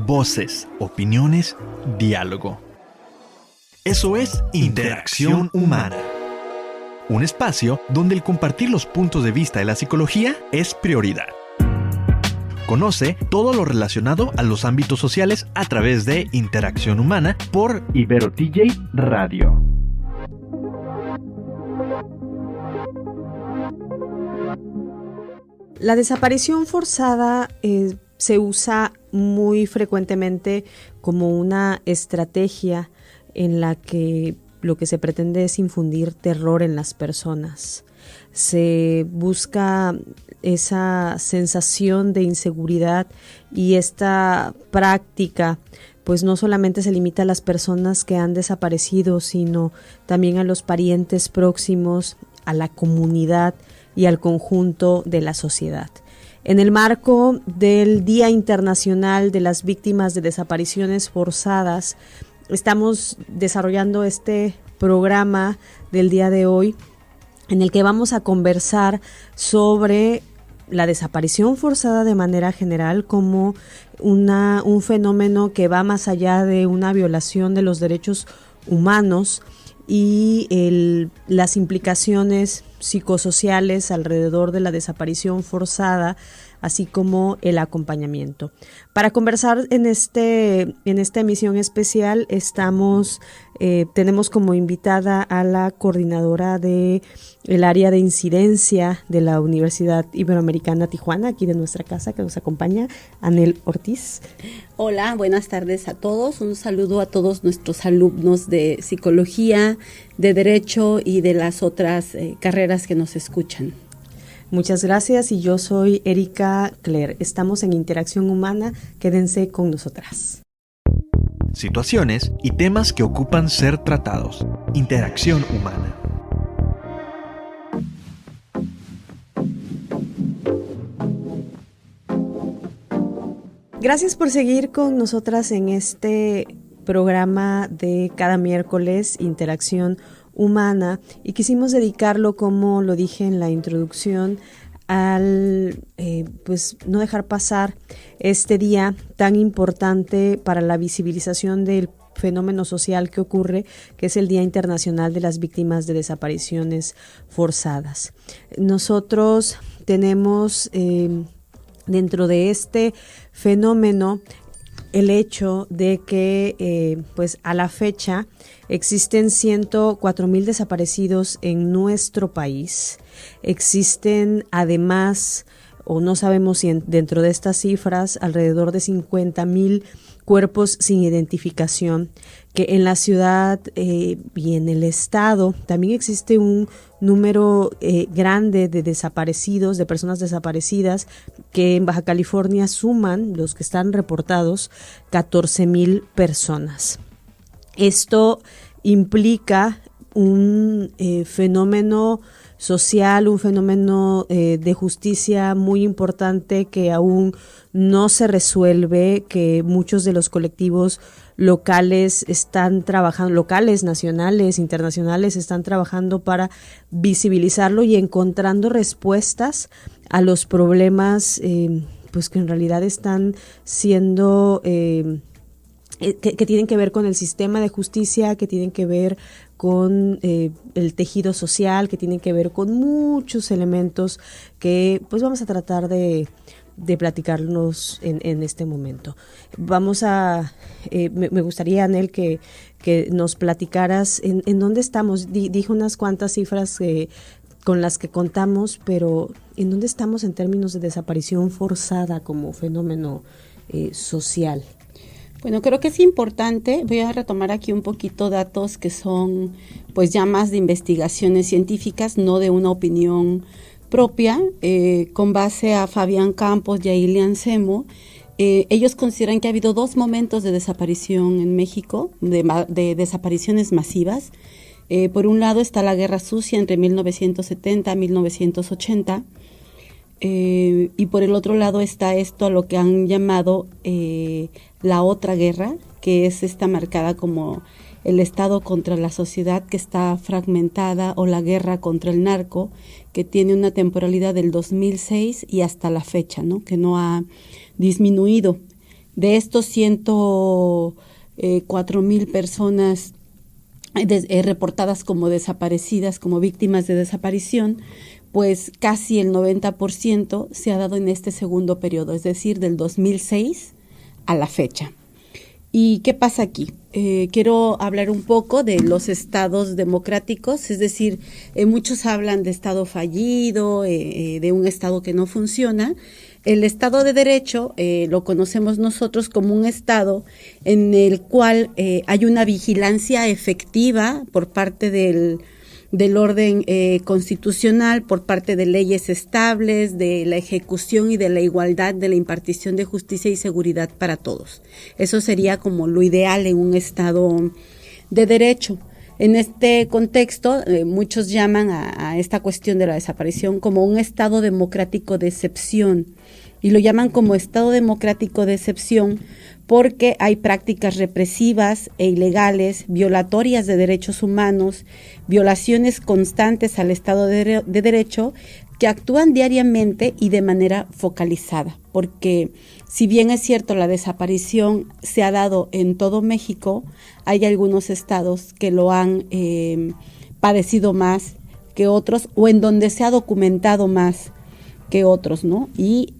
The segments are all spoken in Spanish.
Voces, opiniones, diálogo. Eso es Interacción Humana. Un espacio donde el compartir los puntos de vista de la psicología es prioridad. Conoce todo lo relacionado a los ámbitos sociales a través de Interacción Humana por Ibero TJ Radio. La desaparición forzada se usa muy frecuentemente como una estrategia en la que lo que se pretende es infundir terror en las personas. Se busca esa sensación de inseguridad y esta práctica pues no solamente se limita a las personas que han desaparecido, sino también a los parientes próximos, a la comunidad y al conjunto de la sociedad. En el marco del Día Internacional de las Víctimas de Desapariciones Forzadas, estamos desarrollando este programa del día de hoy en el que vamos a conversar sobre la desaparición forzada de manera general como un fenómeno que va más allá de una violación de los derechos humanos y las implicaciones psicosociales alrededor de la desaparición forzada, así como el acompañamiento. Para conversar en esta emisión especial tenemos como invitada a la coordinadora del área de incidencia de la Universidad Iberoamericana Tijuana, aquí de nuestra casa, que nos acompaña, Anel Ortiz. Hola, buenas tardes a todos. Un saludo a todos nuestros alumnos de psicología, de derecho y de las otras carreras que nos escuchan. Muchas gracias y yo soy Erika Cler. Estamos en Interacción Humana, quédense con nosotras. Situaciones y temas que ocupan ser tratados. Interacción Humana. Gracias por seguir con nosotras en este programa de cada miércoles, Interacción Humana, y quisimos dedicarlo, como lo dije en la introducción, al pues no dejar pasar este día tan importante para la visibilización del fenómeno social que ocurre, que es el Día Internacional de las Víctimas de Desapariciones Forzadas. Nosotros tenemos dentro de este fenómeno el hecho de que pues a la fecha existen 104,000 desaparecidos en nuestro país. Existen además, o no sabemos si dentro de estas cifras, alrededor de 50,000 cuerpos sin identificación, que en la ciudad y en el estado también existe un número grande de desaparecidos, de personas desaparecidas, que en Baja California suman, los que están reportados, 14,000 personas. Esto implica un fenómeno social, un fenómeno de justicia muy importante que aún no se resuelve, que muchos de los colectivos locales están trabajando, locales, nacionales, internacionales, están trabajando para visibilizarlo y encontrando respuestas a los problemas pues que en realidad están siendo que tienen que ver con el sistema de justicia, que tienen que ver con el tejido social, que tienen que ver con muchos elementos que pues vamos a tratar de platicarnos en este momento. Vamos a, me gustaría, Anel, que nos platicaras en dónde estamos. Dijo unas cuantas cifras con las que contamos, pero ¿en dónde estamos en términos de desaparición forzada como fenómeno social? Bueno, creo que es importante, voy a retomar aquí un poquito datos que son pues ya más de investigaciones científicas, no de una opinión propia, con base a Fabián Campos y a Ilian Semo. Ellos consideran que ha habido dos momentos de desaparición en México, de desapariciones masivas. Por un lado está la Guerra Sucia entre 1970 y 1980, y por el otro lado está esto a lo que han llamado la otra guerra, que es esta marcada como el Estado contra la sociedad que está fragmentada, o la guerra contra el narco, que tiene una temporalidad del 2006 y hasta la fecha, ¿no? Que no ha disminuido. De estos 104,000 personas reportadas como desaparecidas, como víctimas de desaparición, pues casi el 90% se ha dado en este segundo periodo, es decir, del 2006 a la fecha. ¿Y qué pasa aquí? Quiero hablar un poco de los estados democráticos, es decir, muchos hablan de estado fallido, de un estado que no funciona. El Estado de Derecho lo conocemos nosotros como un Estado en el cual hay una vigilancia efectiva por parte del orden constitucional, por parte de leyes estables, de la ejecución y de la igualdad, de la impartición de justicia y seguridad para todos. Eso sería como lo ideal en un Estado de Derecho. En este contexto, muchos llaman a esta cuestión de la desaparición como un Estado democrático de excepción, y lo llaman como Estado democrático de excepción porque hay prácticas represivas e ilegales, violatorias de derechos humanos, violaciones constantes al Estado de Derecho, que actúan diariamente y de manera focalizada, porque si bien es cierto la desaparición se ha dado en todo México, hay algunos estados que lo han padecido más que otros, o en donde se ha documentado más que otros, ¿no? Y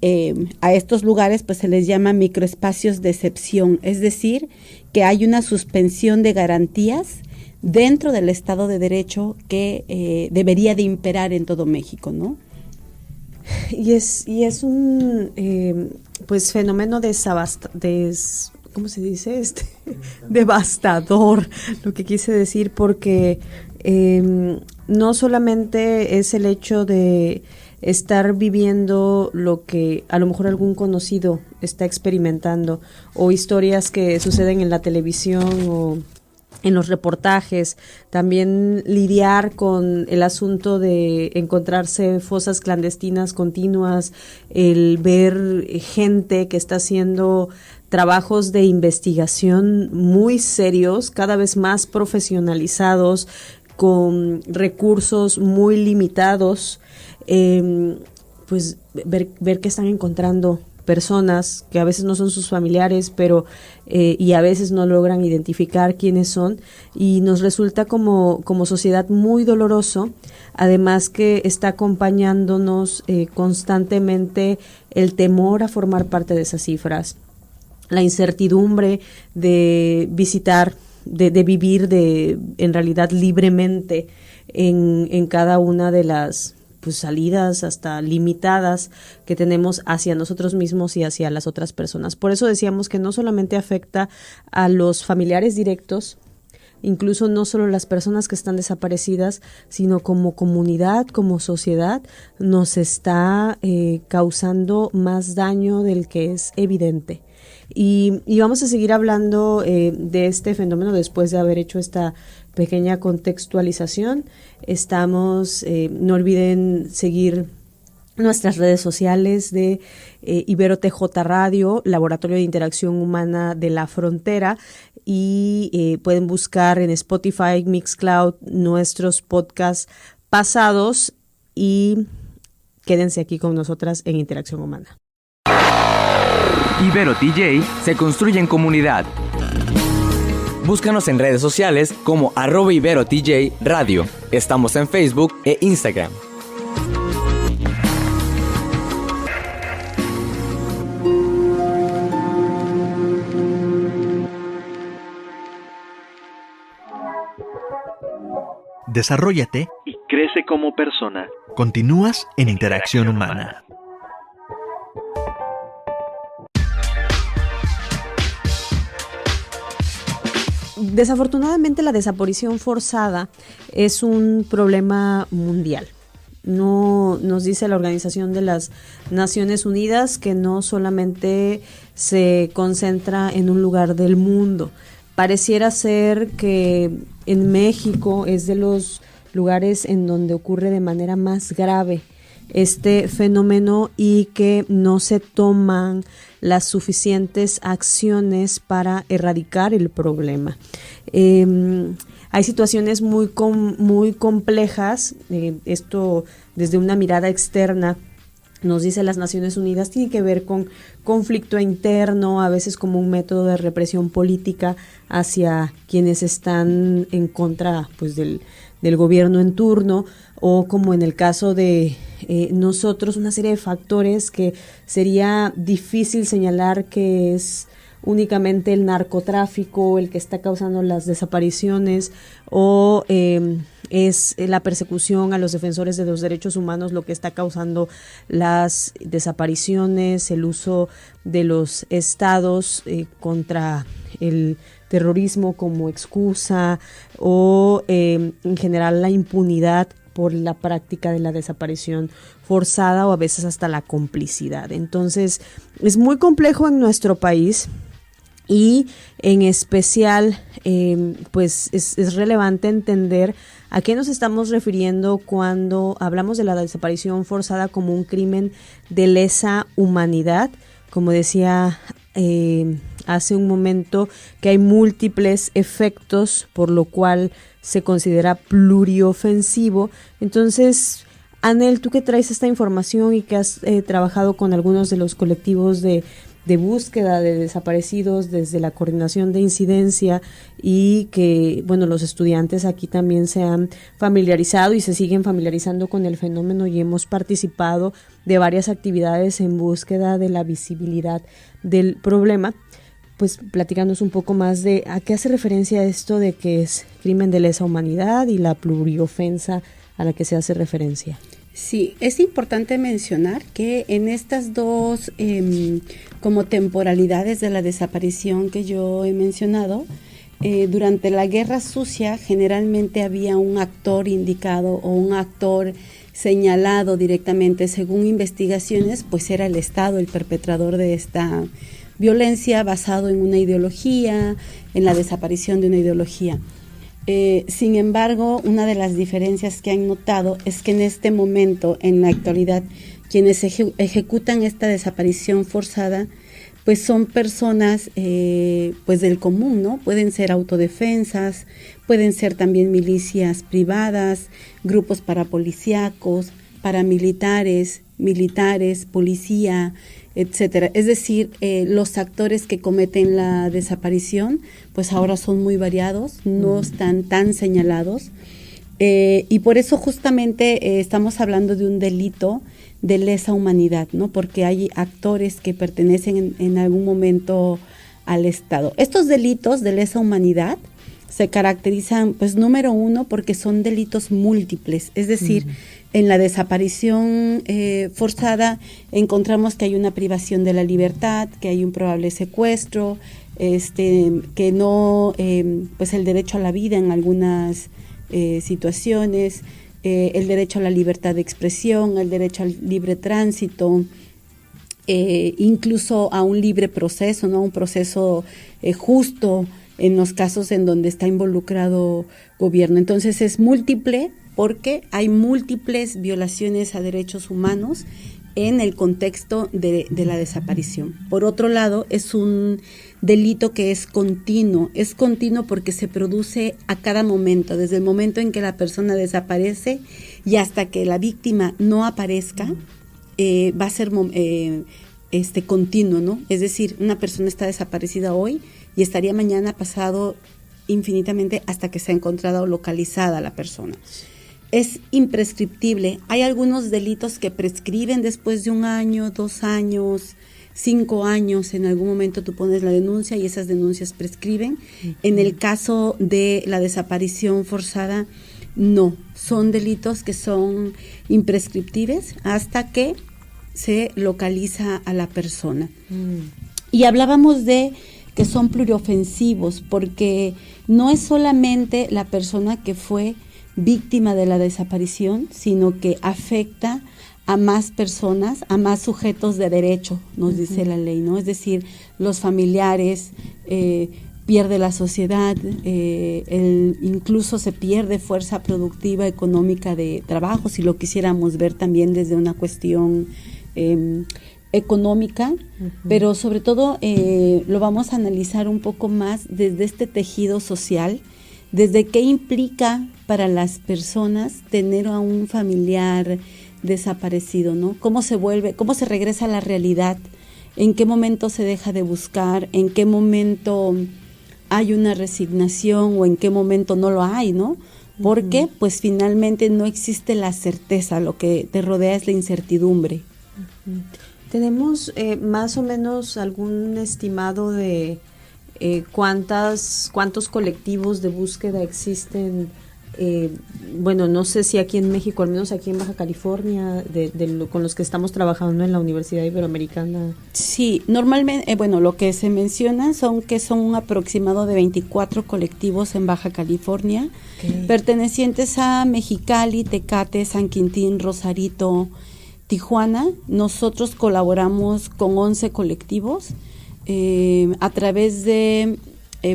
a estos lugares pues se les llama microespacios de excepción, es decir, que hay una suspensión de garantías dentro del Estado de Derecho que debería de imperar en todo México, ¿no? Y es un pues fenómeno ¿cómo se dice? Devastador, lo que quise decir, porque no solamente es el hecho de estar viviendo lo que a lo mejor algún conocido está experimentando, o historias que suceden en la televisión o en los reportajes, también lidiar con el asunto de encontrarse fosas clandestinas continuas, el ver gente que está haciendo trabajos de investigación muy serios, cada vez más profesionalizados, con recursos muy limitados, pues ver que están encontrando personas que a veces no son sus familiares, pero y a veces no logran identificar quiénes son, y nos resulta como sociedad muy doloroso, además que está acompañándonos constantemente el temor a formar parte de esas cifras, la incertidumbre de visitar, de vivir en realidad libremente en cada una de las pues salidas hasta limitadas que tenemos hacia nosotros mismos y hacia las otras personas. Por eso decíamos que no solamente afecta a los familiares directos, incluso no solo las personas que están desaparecidas, sino como comunidad, como sociedad, nos está causando más daño del que es evidente. Y vamos a seguir hablando de este fenómeno después de haber hecho esta pequeña contextualización. No olviden seguir nuestras redes sociales de Ibero TJ Radio, Laboratorio de Interacción Humana de la Frontera, y pueden buscar en Spotify, Mixcloud, nuestros podcasts pasados, y quédense aquí con nosotras en Interacción Humana. Ibero TJ se construye en comunidad. Búscanos en redes sociales como @IberoTJ Radio. Estamos en Facebook e Instagram. Desarróllate y crece como persona. Continúas en Interacción Humana. Desafortunadamente, la desaparición forzada es un problema mundial. No nos dice la Organización de las Naciones Unidas que no solamente se concentra en un lugar del mundo. Pareciera ser que en México es de los lugares en donde ocurre de manera más grave este fenómeno y que no se toman las suficientes acciones para erradicar el problema. Hay situaciones muy complejas, esto desde una mirada externa nos dice las Naciones Unidas, tiene que ver con conflicto interno, a veces como un método de represión política hacia quienes están en contra, pues, del gobierno en turno, o como en el caso de nosotros, una serie de factores que sería difícil señalar que es únicamente el narcotráfico el que está causando las desapariciones, o es la persecución a los defensores de los derechos humanos lo que está causando las desapariciones, el uso de los estados contra el terrorismo como excusa, o en general la impunidad por la práctica de la desaparición forzada, o a veces hasta la complicidad. Entonces, es muy complejo en nuestro país. Y en especial, pues es relevante entender a qué nos estamos refiriendo cuando hablamos de la desaparición forzada como un crimen de lesa humanidad. Como decía hace un momento, que hay múltiples efectos, por lo cual se considera pluriofensivo. Entonces, Anel, tú que traes esta información y que has trabajado con algunos de los colectivos de búsqueda de desaparecidos desde la coordinación de incidencia, y que, bueno, los estudiantes aquí también se han familiarizado y se siguen familiarizando con el fenómeno, y hemos participado de varias actividades en búsqueda de la visibilidad del problema. Pues platicándonos un poco más de a qué hace referencia esto de que es crimen de lesa humanidad y la pluriofensa a la que se hace referencia. Sí, es importante mencionar que en estas dos como temporalidades de la desaparición que yo he mencionado, durante la Guerra Sucia generalmente había un actor indicado o un actor señalado directamente. Según investigaciones, pues era el Estado el perpetrador de esta violencia basado en una ideología, en la desaparición de una ideología. Sin embargo, una de las diferencias que han notado es que en este momento, en la actualidad, quienes ejecutan esta desaparición forzada, pues son personas pues del común, ¿no? Pueden ser autodefensas, pueden ser también milicias privadas, grupos parapolicíacos, paramilitares, militares, policía, etcétera. Es decir, los actores que cometen la desaparición, pues ahora son muy variados, no están tan señalados, y por eso justamente estamos hablando de un delito de lesa humanidad, ¿no? Porque hay actores que pertenecen en algún momento al Estado. Estos delitos de lesa humanidad se caracterizan, pues, número uno, porque son delitos múltiples, es decir, en la desaparición forzada encontramos que hay una privación de la libertad, que hay un probable secuestro, que no, pues el derecho a la vida en algunas situaciones, el derecho a la libertad de expresión, el derecho al libre tránsito, incluso a un libre proceso, ¿no? Un proceso justo en los casos en donde está involucrado gobierno. Entonces es múltiple, porque hay múltiples violaciones a derechos humanos en el contexto de la desaparición. Por otro lado, es un delito que es continuo porque se produce a cada momento, desde el momento en que la persona desaparece y hasta que la víctima no aparezca, va a ser continuo, ¿no? Es decir, una persona está desaparecida hoy y estaría mañana pasado infinitamente hasta que sea encontrada o localizada la persona. Es imprescriptible. Hay algunos delitos que prescriben después de 1 año, 2 años, 5 años. En algún momento tú pones la denuncia y esas denuncias prescriben. En el caso de la desaparición forzada, no. Son delitos que son imprescriptibles hasta que se localiza a la persona. Y hablábamos de que son pluriofensivos, porque no es solamente la persona que fue víctima de la desaparición, sino que afecta a más personas, a más sujetos de derecho, nos dice la ley, ¿no? Es decir, los familiares, pierde la sociedad, incluso se pierde fuerza productiva económica de trabajo, si lo quisiéramos ver también desde una cuestión económica, pero sobre todo lo vamos a analizar un poco más desde este tejido social, desde qué implica para las personas tener a un familiar desaparecido, ¿no? Cómo se regresa a la realidad, en qué momento se deja de buscar, en qué momento hay una resignación o en qué momento no lo hay, ¿no? Porque pues finalmente no existe la certeza, lo que te rodea es la incertidumbre. ¿Tenemos más o menos algún estimado de cuántos colectivos de búsqueda existen? Bueno, no sé si aquí en México, al menos aquí en Baja California, con los que estamos trabajando en la Universidad Iberoamericana. Sí, normalmente, bueno, lo que se menciona son un aproximado de 24 colectivos en Baja California, pertenecientes a Mexicali, Tecate, San Quintín, Rosarito, Tijuana. Nosotros colaboramos con 11 colectivos a través de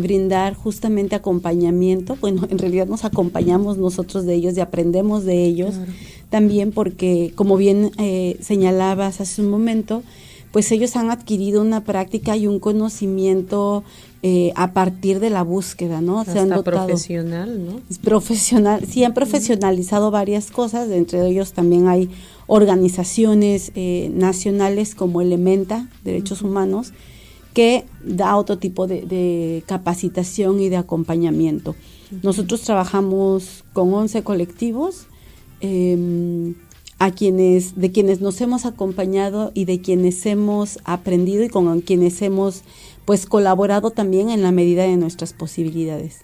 brindar justamente acompañamiento. Bueno, en realidad nos acompañamos nosotros de ellos y aprendemos de ellos. Claro. También porque, como bien señalabas hace un momento, pues ellos han adquirido una práctica y un conocimiento a partir de la búsqueda, ¿no? Hasta se han dotado, profesional, ¿no? Profesional, sí, han profesionalizado varias cosas, entre ellos también hay organizaciones nacionales como Elementa, Derechos Humanos, que da otro tipo de capacitación y de acompañamiento. Nosotros trabajamos con 11 colectivos, de quienes nos hemos acompañado y de quienes hemos aprendido y con quienes hemos pues colaborado también en la medida de nuestras posibilidades.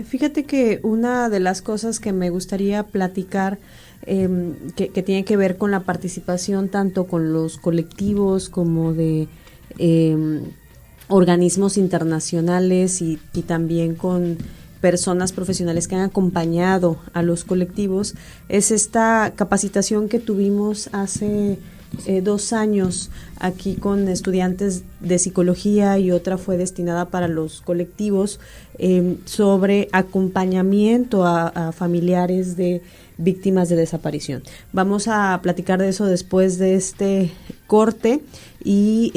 Fíjate que una de las cosas que me gustaría platicar que tiene que ver con la participación tanto con los colectivos como de organismos internacionales y también con personas profesionales que han acompañado a los colectivos, es esta capacitación que tuvimos hace 2 años aquí con estudiantes de psicología y otra fue destinada para los colectivos sobre acompañamiento a familiares de víctimas de desaparición. Vamos a platicar de eso después de este corte y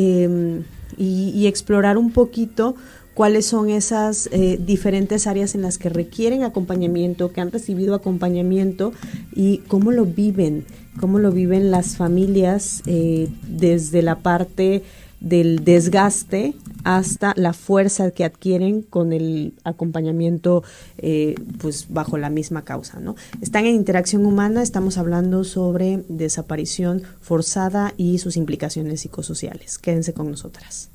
explorar un poquito cuáles son esas diferentes áreas en las que requieren acompañamiento, que han recibido acompañamiento y cómo lo viven las familias desde la parte del desgaste hasta la fuerza que adquieren con el acompañamiento pues bajo la misma causa, ¿no? Están en Interacción Humana, estamos hablando sobre desaparición forzada y sus implicaciones psicosociales. Quédense con nosotras.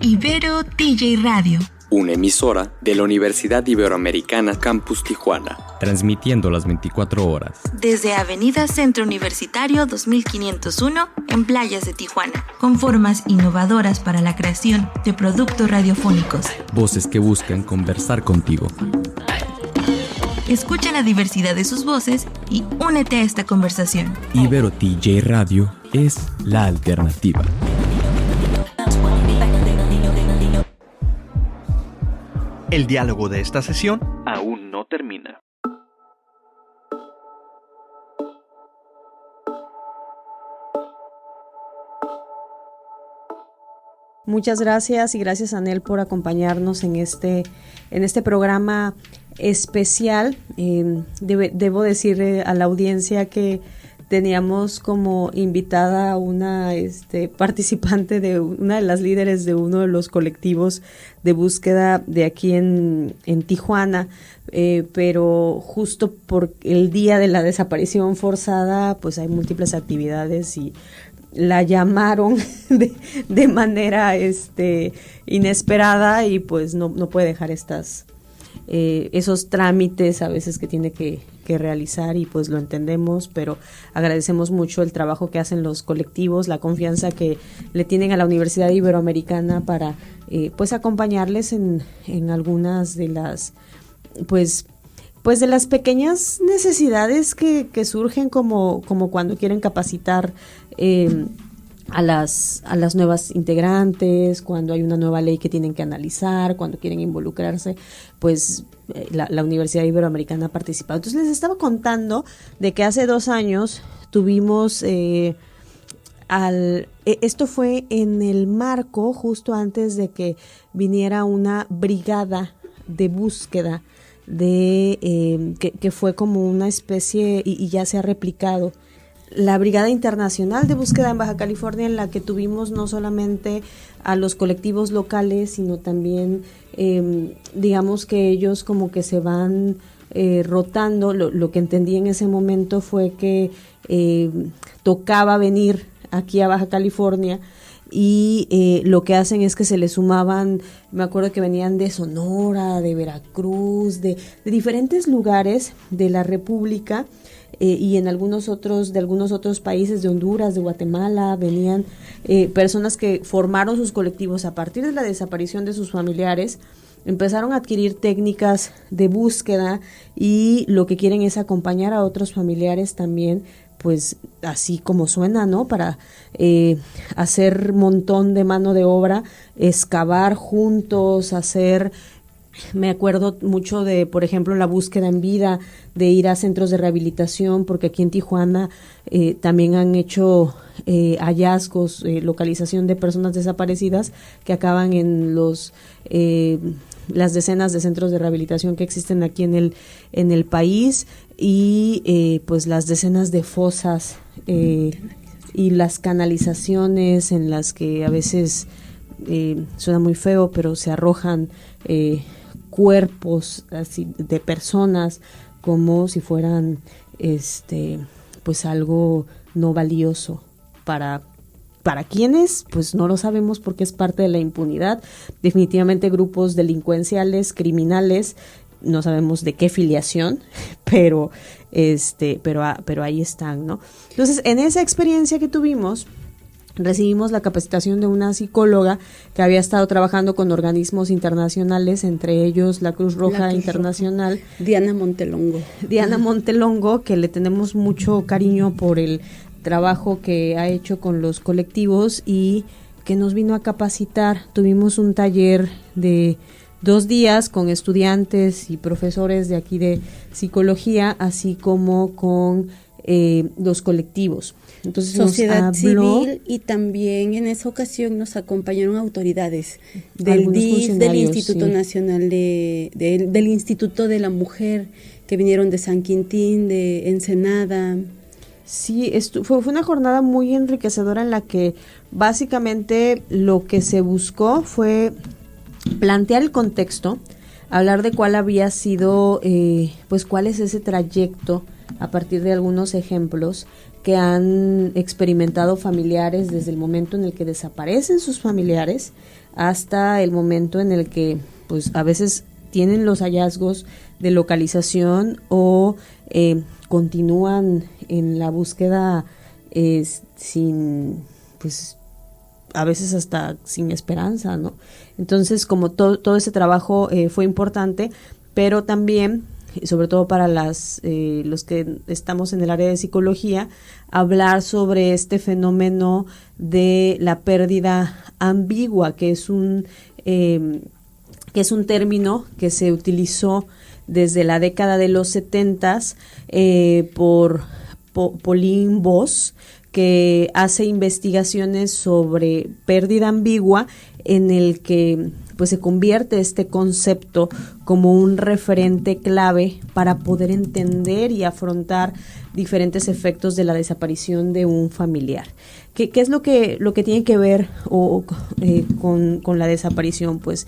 Ibero TJ Radio, una emisora de la Universidad Iberoamericana Campus Tijuana, transmitiendo las 24 horas desde Avenida Centro Universitario 2501 en Playas de Tijuana, con formas innovadoras para la creación de productos radiofónicos, voces que buscan conversar contigo. Escucha la diversidad de sus voces y únete a esta conversación. Ibero TJ Radio es la alternativa. El diálogo de esta sesión aún no termina. Muchas gracias y gracias, Anel, por acompañarnos en este programa especial. Debo decir a la audiencia que teníamos como invitada a una participante de una de las líderes de uno de los colectivos de búsqueda de aquí en Tijuana, pero justo por el día de la desaparición forzada, pues hay múltiples actividades y la llamaron de manera inesperada y pues no puede dejar esos trámites a veces que tiene que realizar y pues lo entendemos, pero agradecemos mucho el trabajo que hacen los colectivos, la confianza que le tienen a la Universidad Iberoamericana para pues acompañarles en algunas de las pues de las pequeñas necesidades que surgen como cuando quieren capacitar a las nuevas integrantes, cuando hay una nueva ley que tienen que analizar, cuando quieren involucrarse, pues la Universidad Iberoamericana ha participado. Entonces les estaba contando de que hace 2 años tuvimos esto fue en el marco justo antes de que viniera una brigada de búsqueda que fue como una especie, y ya se ha replicado, la Brigada Internacional de Búsqueda en Baja California, en la que tuvimos no solamente a los colectivos locales, sino también, digamos que ellos como que se van rotando. Lo que entendí en ese momento fue que tocaba venir aquí a Baja California, y lo que hacen es que se le sumaban, me acuerdo que venían de Sonora, de Veracruz, de diferentes lugares de la República, y en algunos otros países, de Honduras, de Guatemala, venían personas que formaron sus colectivos a partir de la desaparición de sus familiares. Empezaron a adquirir técnicas de búsqueda, y lo que quieren es acompañar a otros familiares también, pues así como suena, ¿no? Para hacer montón de mano de obra, excavar juntos, me acuerdo mucho de, por ejemplo, la búsqueda en vida, de ir a centros de rehabilitación, porque aquí en Tijuana también han hecho hallazgos, localización de personas desaparecidas que acaban en las decenas de centros de rehabilitación que existen aquí en el país, y pues las decenas de fosas y las canalizaciones en las que a veces suena muy feo, pero se arrojan cuerpos así de personas como si fueran pues algo no valioso para quienes, pues no lo sabemos, porque es parte de la impunidad. Definitivamente grupos delincuenciales, criminales, no sabemos de qué filiación, pero ahí están, ¿no? Entonces, en esa experiencia que tuvimos, recibimos la capacitación de una psicóloga que había estado trabajando con organismos internacionales, entre ellos la Cruz Roja Internacional. Diana Montelongo, que le tenemos mucho cariño por el trabajo que ha hecho con los colectivos y que nos vino a capacitar. Tuvimos un taller de 2 días con estudiantes y profesores de aquí de psicología, así como con los colectivos. Entonces, sociedad civil, y también en esa ocasión nos acompañaron autoridades del DIF, del Instituto Nacional del Instituto de la Mujer, que vinieron de San Quintín, de Ensenada. Sí, fue una jornada muy enriquecedora, en la que básicamente lo que se buscó fue plantear el contexto, hablar de cuál había sido, pues cuál es ese trayecto a partir de algunos ejemplos que han experimentado familiares desde el momento en el que desaparecen sus familiares hasta el momento en el que, pues, a veces tienen los hallazgos de localización o continúan en la búsqueda sin, pues, a veces hasta sin esperanza, ¿no? Entonces, como todo ese trabajo fue importante, pero también, sobre todo para los que estamos en el área de psicología, hablar sobre este fenómeno de la pérdida ambigua, que es un término que se utilizó desde la década de los 70s por Pauline Voss, que hace investigaciones sobre pérdida ambigua, en el que pues se convierte este concepto como un referente clave para poder entender y afrontar diferentes efectos de la desaparición de un familiar. ¿Qué es lo que tiene que ver con la desaparición? Pues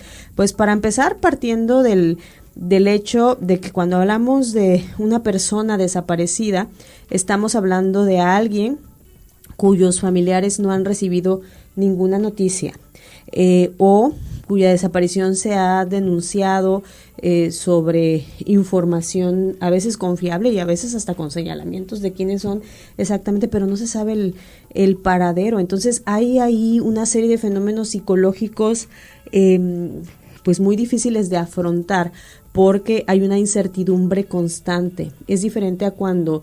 para empezar, partiendo del hecho de que cuando hablamos de una persona desaparecida, estamos hablando de alguien cuyos familiares no han recibido ninguna noticia, o cuya desaparición se ha denunciado sobre información a veces confiable y a veces hasta con señalamientos de quiénes son exactamente, pero no se sabe el paradero. Entonces hay ahí una serie de fenómenos psicológicos pues muy difíciles de afrontar, porque hay una incertidumbre constante. Es diferente a cuando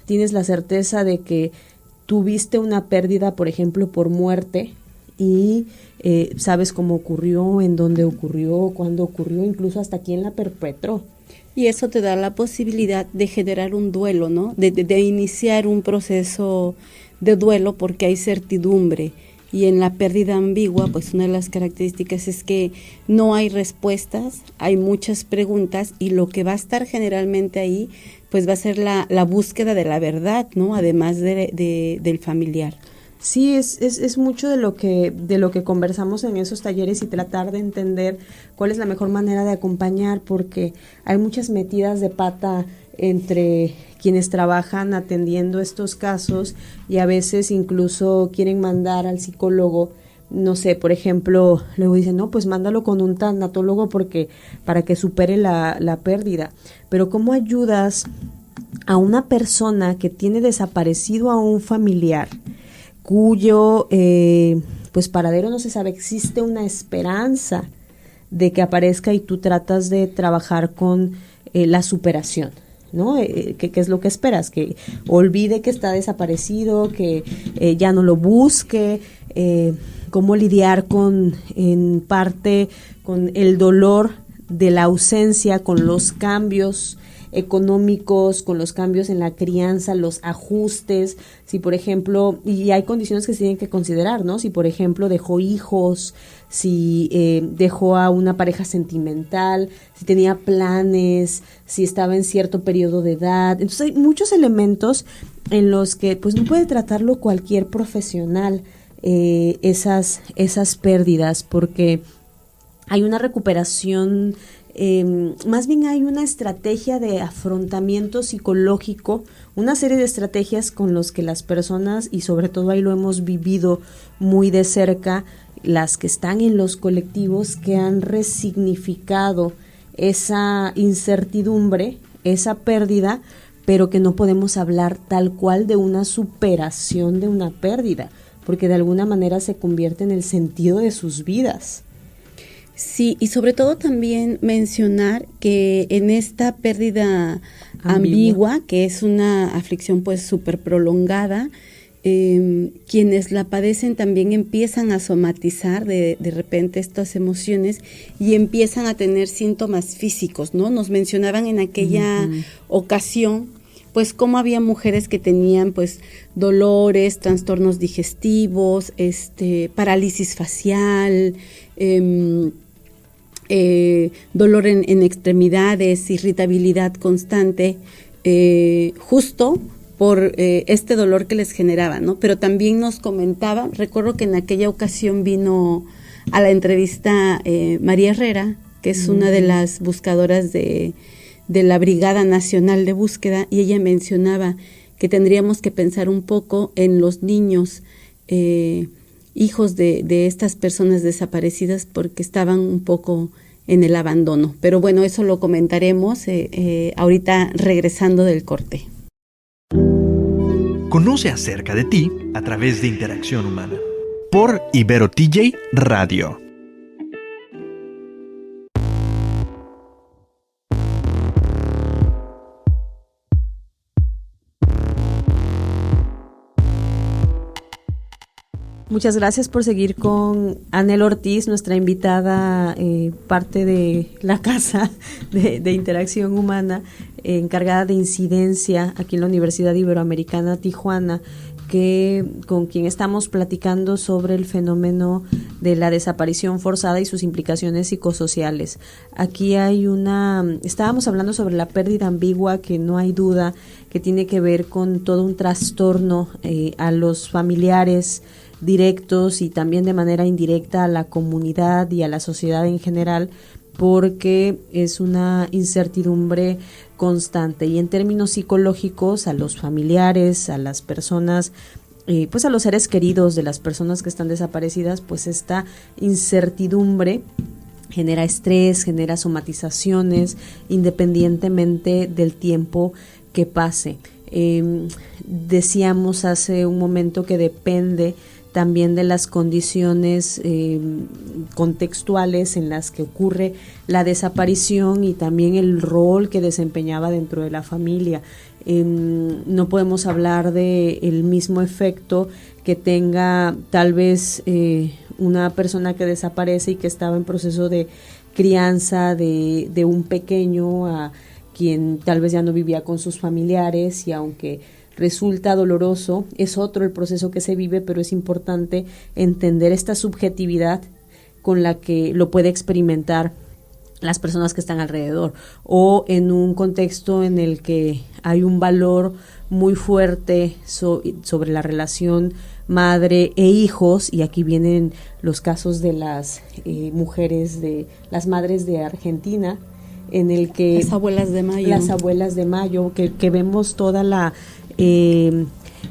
tienes la certeza de que tuviste una pérdida, por ejemplo, por muerte, y sabes cómo ocurrió, en dónde ocurrió, cuándo ocurrió, incluso hasta quién la perpetró. Y eso te da la posibilidad de generar un duelo, ¿no? De iniciar un proceso de duelo, porque hay certidumbre. Y en la pérdida ambigua, pues una de las características es que no hay respuestas, hay muchas preguntas, y lo que va a estar generalmente ahí, pues va a ser la búsqueda de la verdad, ¿no? Además del familiar. Sí, es mucho de lo que conversamos en esos talleres, y tratar de entender cuál es la mejor manera de acompañar, porque hay muchas metidas de pata entre quienes trabajan atendiendo estos casos, y a veces incluso quieren mandar al psicólogo, no sé, por ejemplo, luego dicen, no, pues mándalo con un tanatólogo para que supere la pérdida. Pero ¿cómo ayudas a una persona que tiene desaparecido a un familiar, cuyo pues paradero no se sabe? Existe una esperanza de que aparezca, y tú tratas de trabajar con la superación, ¿no? ¿Qué es lo que esperas? Que olvide que está desaparecido, que ya no lo busque, cómo lidiar en parte con el dolor de la ausencia, con los cambios económicos, con los cambios en la crianza, los ajustes, si por ejemplo, y hay condiciones que se tienen que considerar, ¿no? Si por ejemplo dejó hijos, si dejó a una pareja sentimental, si tenía planes, si estaba en cierto periodo de edad. Entonces hay muchos elementos en los que pues no puede tratarlo cualquier profesional, esas pérdidas, porque hay una recuperación, más bien hay una estrategia de afrontamiento psicológico, una serie de estrategias con los que las personas, y sobre todo ahí lo hemos vivido muy de cerca, las que están en los colectivos, que han resignificado esa incertidumbre, esa pérdida, pero que no podemos hablar tal cual de una superación de una pérdida, porque de alguna manera se convierte en el sentido de sus vidas. Sí, y sobre todo también mencionar que en esta pérdida ambigua, que es una aflicción pues súper prolongada, quienes la padecen también empiezan a somatizar de repente estas emociones, y empiezan a tener síntomas físicos, ¿no? Nos mencionaban en aquella ocasión pues cómo había mujeres que tenían pues dolores, trastornos digestivos, parálisis facial, dolor en extremidades, irritabilidad constante, justo por este dolor que les generaba, ¿no? Pero también nos comentaba, recuerdo que en aquella ocasión vino a la entrevista María Herrera, que es una de las buscadoras de la Brigada Nacional de Búsqueda, y ella mencionaba que tendríamos que pensar un poco en los niños, hijos de estas personas desaparecidas, porque estaban un poco en el abandono. Pero bueno, eso lo comentaremos ahorita regresando del corte. Conoce acerca de ti a través de Interacción Humana por Ibero TJ Radio. Muchas gracias por seguir con Anel Ortiz, nuestra invitada, parte de la casa de Interacción Humana, encargada de incidencia aquí en la Universidad Iberoamericana Tijuana, con quien estamos platicando sobre el fenómeno de la desaparición forzada y sus implicaciones psicosociales. Aquí estábamos hablando sobre la pérdida ambigua, que no hay duda que tiene que ver con todo un trastorno a los familiares directos, y también de manera indirecta a la comunidad y a la sociedad en general, porque es una incertidumbre constante. Y en términos psicológicos, a los familiares, a las personas, pues a los seres queridos de las personas que están desaparecidas, pues esta incertidumbre genera estrés, genera somatizaciones, independientemente del tiempo que pase. Decíamos hace un momento que depende también de las condiciones contextuales en las que ocurre la desaparición, y también el rol que desempeñaba dentro de la familia. No podemos hablar de el mismo efecto que tenga tal vez una persona que desaparece y que estaba en proceso de crianza de un pequeño, a quien tal vez ya no vivía con sus familiares, y aunque resulta doloroso, es otro el proceso que se vive, pero es importante entender esta subjetividad con la que lo puede experimentar las personas que están alrededor, o en un contexto en el que hay un valor muy fuerte sobre la relación madre e hijos, y aquí vienen los casos de las mujeres, de las madres de Argentina, en el que las abuelas de mayo, que vemos toda la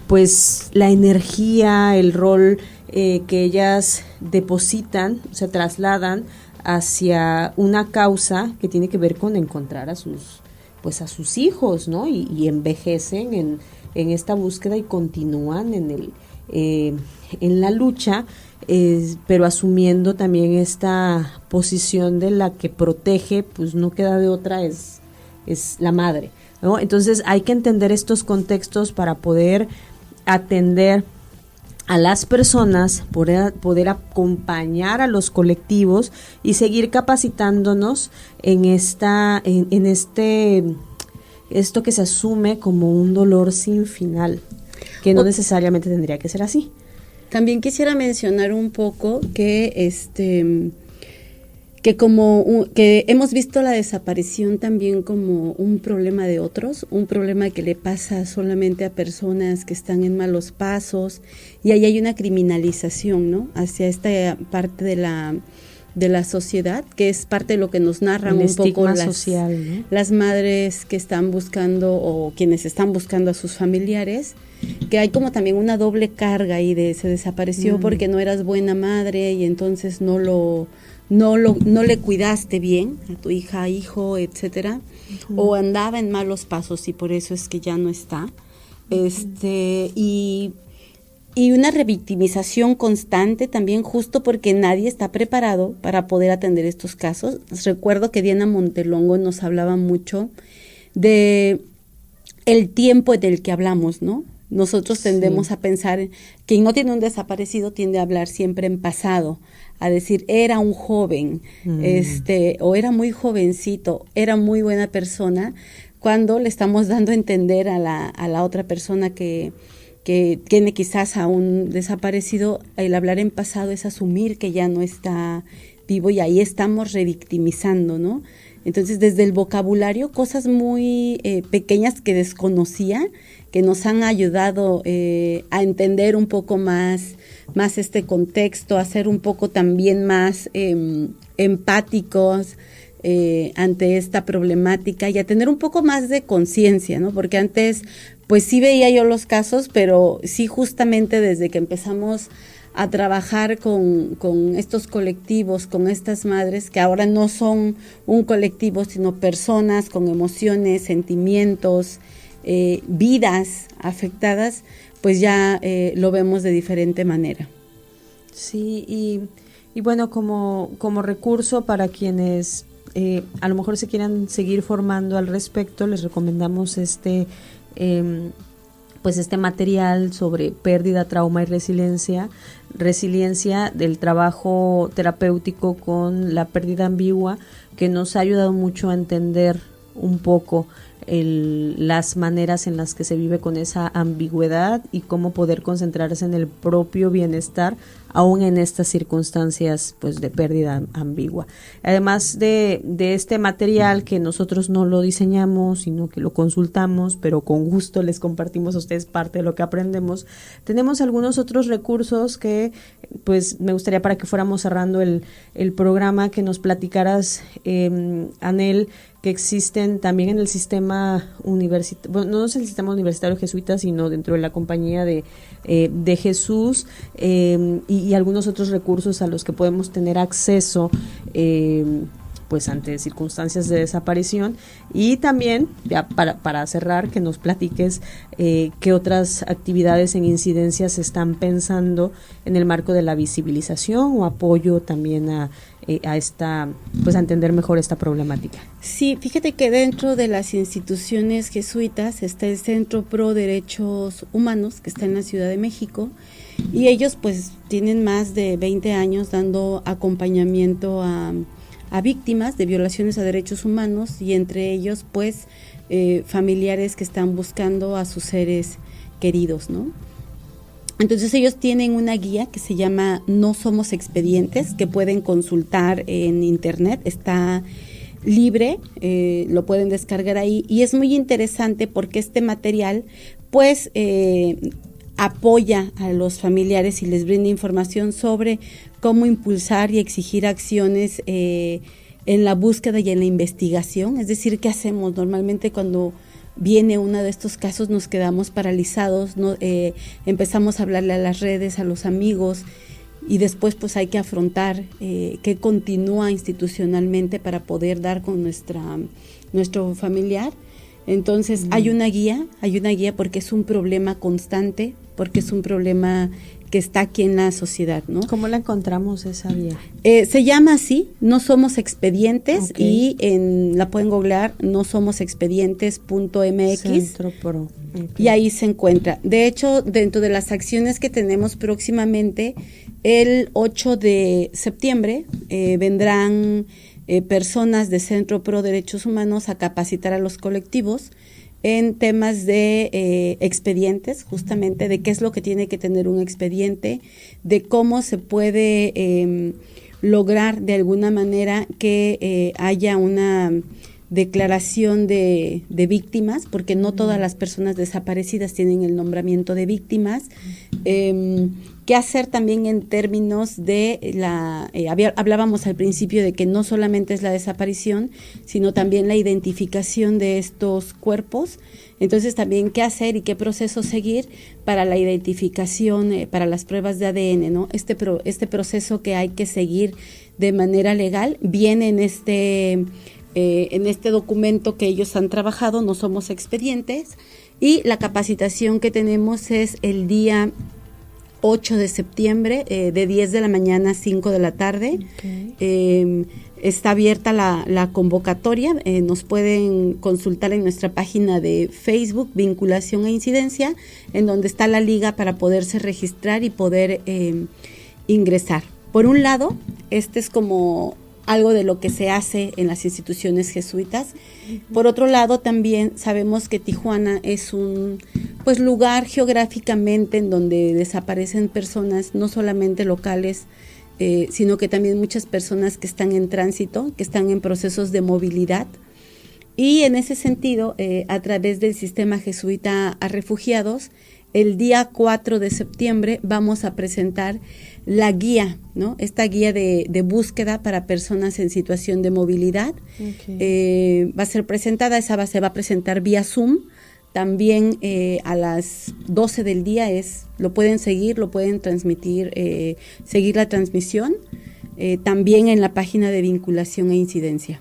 pues la energía, el rol que ellas depositan, o sea, trasladan hacia una causa que tiene que ver con encontrar a sus hijos, ¿no? Y envejecen en esta búsqueda y continúan en la lucha, pero asumiendo también esta posición de la que protege, pues no queda de otra, es la madre, ¿no? Entonces hay que entender estos contextos para poder atender a las personas, poder acompañar a los colectivos y seguir capacitándonos en esto que se asume como un dolor sin final, que no necesariamente tendría que ser así. También quisiera mencionar un poco que que hemos visto la desaparición también como un problema de otros, un problema que le pasa solamente a personas que están en malos pasos, y ahí hay una criminalización, ¿no?, hacia esta parte de la sociedad, que es parte de lo que nos narran un poco social, ¿no?, las madres que están buscando o quienes están buscando a sus familiares, que hay como también una doble carga ahí de se desapareció porque no eras buena madre y entonces no le cuidaste bien a tu hija, hijo, etcétera, o andaba en malos pasos y por eso es que ya no está. Y una revictimización constante también, justo porque nadie está preparado para poder atender estos casos. Recuerdo que Diana Montelongo nos hablaba mucho de el tiempo del que hablamos, ¿no? Nosotros tendemos a pensar, quien no tiene un desaparecido tiende a hablar siempre en pasado, a decir, era un joven, o era muy jovencito, era muy buena persona, cuando le estamos dando a entender a la otra persona que tiene quizás a un desaparecido. El hablar en pasado es asumir que ya no está vivo, y ahí estamos revictimizando, ¿no? Entonces, desde el vocabulario, cosas muy pequeñas que desconocía, que nos han ayudado a entender un poco más este contexto, a ser un poco también más empáticos ante esta problemática, y a tener un poco más de conciencia, ¿no? Porque antes, pues sí veía yo los casos, pero sí, justamente desde que empezamos a trabajar con estos colectivos, con estas madres, que ahora no son un colectivo, sino personas con emociones, sentimientos, vidas afectadas, pues ya lo vemos de diferente manera. Sí, y bueno, como recurso para quienes a lo mejor se quieran seguir formando al respecto, les recomendamos este material sobre pérdida, trauma y resiliencia del trabajo terapéutico con la pérdida ambigua, que nos ha ayudado mucho a entender un poco las maneras en las que se vive con esa ambigüedad y cómo poder concentrarse en el propio bienestar aún en estas circunstancias pues de pérdida ambigua. Además de este material, que nosotros no lo diseñamos, sino que lo consultamos, pero con gusto les compartimos a ustedes parte de lo que aprendemos, tenemos algunos otros recursos que pues me gustaría, para que fuéramos cerrando el programa, que nos platicaras, Anel, que existen también en el sistema universitario, bueno, no es el sistema universitario jesuita, sino dentro de la Compañía de Jesús, y algunos otros recursos a los que podemos tener acceso pues ante circunstancias de desaparición. Y también, ya para cerrar, que nos platiques qué otras actividades en incidencias se están pensando en el marco de la visibilización o apoyo también a esta, pues a entender mejor esta problemática. Sí, fíjate que dentro de las instituciones jesuitas está el Centro Pro Derechos Humanos, que está en la Ciudad de México, y ellos pues tienen más de 20 años dando acompañamiento a víctimas de violaciones a derechos humanos, y entre ellos pues familiares que están buscando a sus seres queridos, ¿no? Entonces ellos tienen una guía que se llama No Somos Expedientes, que pueden consultar en internet, está libre, lo pueden descargar ahí, y es muy interesante porque este material pues apoya a los familiares y les brinda información sobre cómo impulsar y exigir acciones en la búsqueda y en la investigación. Es decir, ¿qué hacemos? Normalmente cuando viene uno de estos casos nos quedamos paralizados, ¿no? Empezamos a hablarle a las redes, a los amigos, y después pues hay que afrontar qué continúa institucionalmente para poder dar con nuestro familiar. Entonces hay una guía porque es un problema constante, porque es un problema que está aquí en la sociedad, ¿no? ¿Cómo la encontramos esa guía? Se llama así, No Somos Expedientes, Okay. y la pueden googlear, nosomosexpedientes.mx. Centro Pro. Okay. Y ahí se encuentra. De hecho, dentro de las acciones que tenemos próximamente, el 8 de septiembre vendrán personas de Centro Pro Derechos Humanos a capacitar a los colectivos en temas de expedientes, justamente de qué es lo que tiene que tener un expediente, de cómo se puede lograr de alguna manera que haya una declaración de víctimas, porque no todas las personas desaparecidas tienen el nombramiento de víctimas. ¿Qué hacer también en términos de hablábamos al principio de que no solamente es la desaparición, sino también la identificación de estos cuerpos? Entonces también qué hacer y qué proceso seguir para la identificación, para las pruebas de ADN, ¿no? Este proceso que hay que seguir de manera legal viene en este documento que ellos han trabajado, No Somos Expedientes, y la capacitación que tenemos es el día 8 de septiembre, de 10 de la mañana a 5 de la tarde. Okay. Está abierta la convocatoria, nos pueden consultar en nuestra página de Facebook, Vinculación e Incidencia, en donde está la liga para poderse registrar y poder ingresar. Por un lado, este es como algo de lo que se hace en las instituciones jesuitas. Por otro lado, también sabemos que Tijuana es un lugar geográficamente en donde desaparecen personas, no solamente locales, sino que también muchas personas que están en tránsito, que están en procesos de movilidad. Y en ese sentido, a través del sistema jesuita a refugiados, el día 4 de septiembre vamos a presentar la guía, ¿no? Esta guía de búsqueda para personas en situación de movilidad. Okay. Va a ser presentada, se va a presentar vía Zoom. También a las 12 del día lo pueden seguir, lo pueden transmitir, seguir la transmisión, también en la página de Vinculación e Incidencia.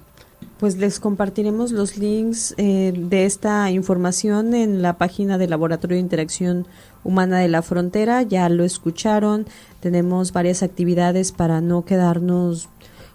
Pues les compartiremos los links de esta información en la página del Laboratorio de Interacción Humana de la Frontera. Ya lo escucharon, tenemos varias actividades para no quedarnos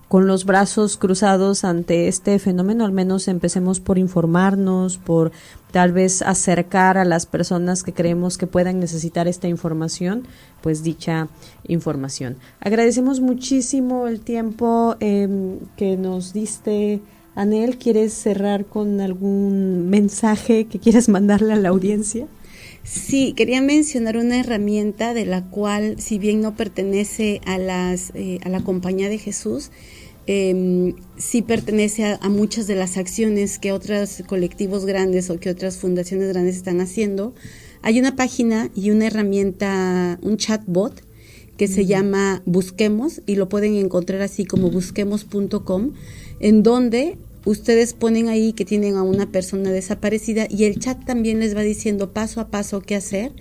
con los brazos cruzados ante este fenómeno. Al menos empecemos por informarnos, por tal vez acercar a las personas que creemos que puedan necesitar esta información, pues dicha información. Agradecemos muchísimo el tiempo que nos diste, Anel. ¿Quieres cerrar con algún mensaje que quieras mandarle a la audiencia? Sí, quería mencionar una herramienta de la cual, si bien no pertenece a la Compañía de Jesús, sí pertenece a muchas de las acciones que otros colectivos grandes o que otras fundaciones grandes están haciendo. Hay una página y una herramienta, un chatbot que se llama Busquemos, y lo pueden encontrar así como busquemos.com, en donde ustedes ponen ahí que tienen a una persona desaparecida y el chat también les va diciendo paso a paso qué hacer.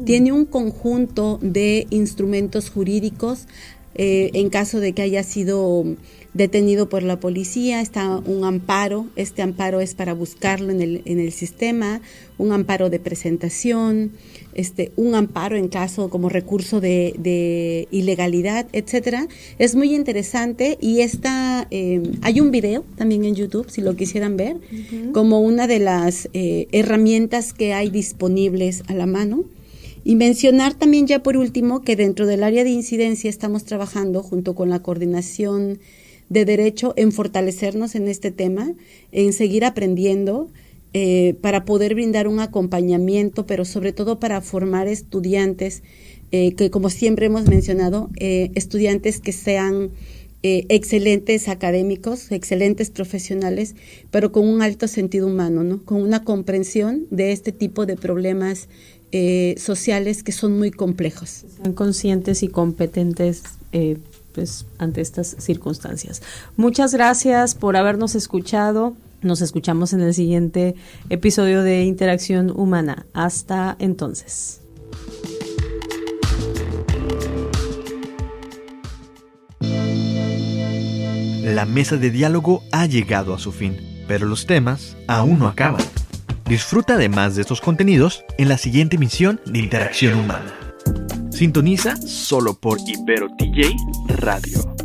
Tiene un conjunto de instrumentos jurídicos. En caso de que haya sido detenido por la policía, está un amparo. Este amparo es para buscarlo en el sistema, un amparo de presentación, un amparo en caso como recurso de ilegalidad, etcétera. Es muy interesante, y hay un video también en YouTube, si lo quisieran ver, como una de las herramientas que hay disponibles a la mano. Y mencionar también, ya por último, que dentro del área de incidencia estamos trabajando junto con la Coordinación de Derecho en fortalecernos en este tema, en seguir aprendiendo. para poder brindar un acompañamiento, pero sobre todo para formar estudiantes que, como siempre hemos mencionado, estudiantes que sean excelentes académicos, excelentes profesionales, pero con un alto sentido humano, ¿no? Con una comprensión de este tipo de problemas sociales que son muy complejos. Sean conscientes y competentes pues, ante estas circunstancias. Muchas gracias por habernos escuchado. Nos escuchamos en el siguiente episodio de Interacción Humana. Hasta entonces. La mesa de diálogo ha llegado a su fin, pero los temas aún no acaban. Disfruta además de estos contenidos en la siguiente emisión de Interacción Humana. Sintoniza solo por Ibero TJ Radio.